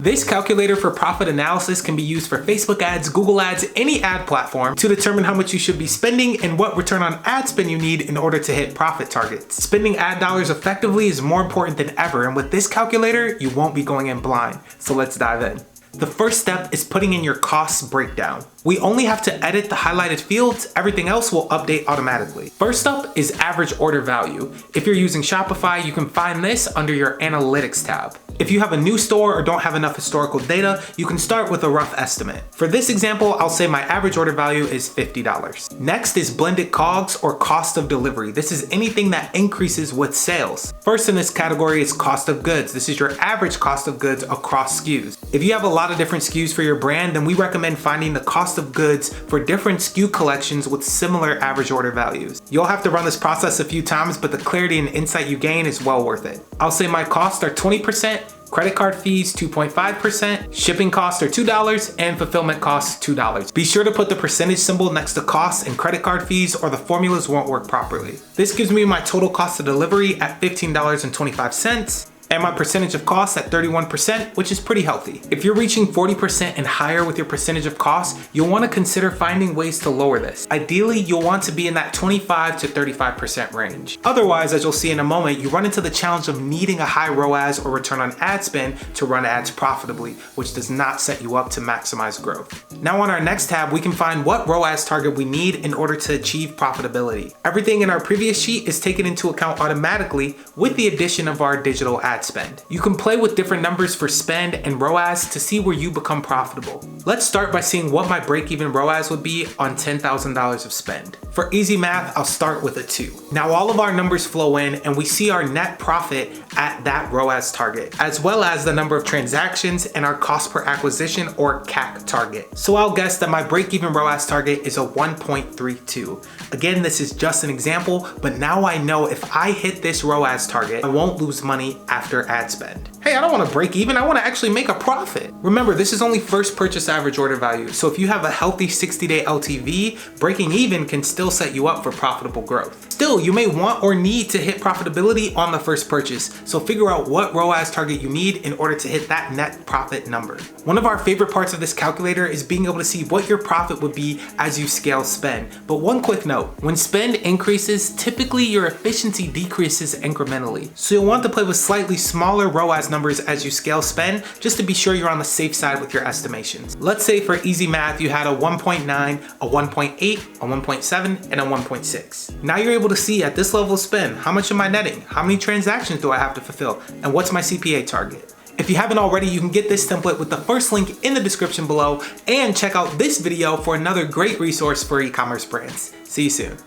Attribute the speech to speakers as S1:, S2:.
S1: This calculator for profit analysis can be used for Facebook ads, Google ads, any ad platform to determine how much you should be spending and what return on ad spend you need in order to hit profit targets. Spending ad dollars effectively is more important than ever, and with this calculator, you won't be going in blind. So let's dive in. The first step is putting in your costs breakdown. We only have to edit the highlighted fields, everything else will update automatically. First up is average order value. If you're using Shopify, you can find this under your analytics tab. If you have a new store or don't have enough historical data, you can start with a rough estimate. For this example, I'll say my average order value is $50. Next is blended Cogs or cost of delivery. This is anything that increases with sales. First in this category is cost of goods. This is your average cost of goods across SKUs. If you have a lot of different SKUs for your brand, then we recommend finding the cost of goods for different SKU collections with similar average order values. You'll have to run this process a few times, but the clarity and insight you gain is well worth it. I'll say my costs are 20%, credit card fees 2.5%, shipping costs are $2, and fulfillment costs $2. Be sure to put the percentage symbol next to costs and credit card fees or the formulas won't work properly. This gives me my total cost of delivery at $15.25. and my percentage of cost at 31%, which is pretty healthy. If you're reaching 40% and higher with your percentage of cost, you'll want to consider finding ways to lower this. Ideally, you'll want to be in that 25 to 35% range. Otherwise, as you'll see in a moment, you run into the challenge of needing a high ROAS or return on ad spend to run ads profitably, which does not set you up to maximize growth. Now on our next tab, we can find what ROAS target we need in order to achieve profitability. Everything in our previous sheet is taken into account automatically with the addition of our digital ad spend. You can play with different numbers for spend and ROAS to see where you become profitable. Let's start by seeing what my break-even ROAS would be on $10,000 of spend. For easy math, I'll start with a 2. Now all of our numbers flow in and we see our net profit at that ROAS target, as well as the number of transactions and our cost per acquisition or CAC target. So I'll guess that my break-even ROAS target is a 1.32. Again, this is just an example, but now I know if I hit this ROAS target, I won't lose money after ad spend. Hey, I don't want to break even, I want to actually make a profit. Remember, this is only first purchase average order value, so if you have a healthy 60-day LTV, breaking even can still set you up for profitable growth. Still, you may want or need to hit profitability on the first purchase, so figure out what ROAS target you need in order to hit that net profit number. One of our favorite parts of this calculator is being able to see what your profit would be as you scale spend. But one quick note, when spend increases, typically your efficiency decreases incrementally. So you'll want to play with slightly smaller ROAS numbers as you scale spend, just to be sure you're on the safe side with your estimations. Let's say for easy math, you had a 1.9, a 1.8, a 1.7, and a 1.6. Now you're able to see at this level of spend, how much am I netting? How many transactions do I have to fulfill? And what's my CPA target? If you haven't already, you can get this template with the first link in the description below and check out this video for another great resource for e-commerce brands. See you soon.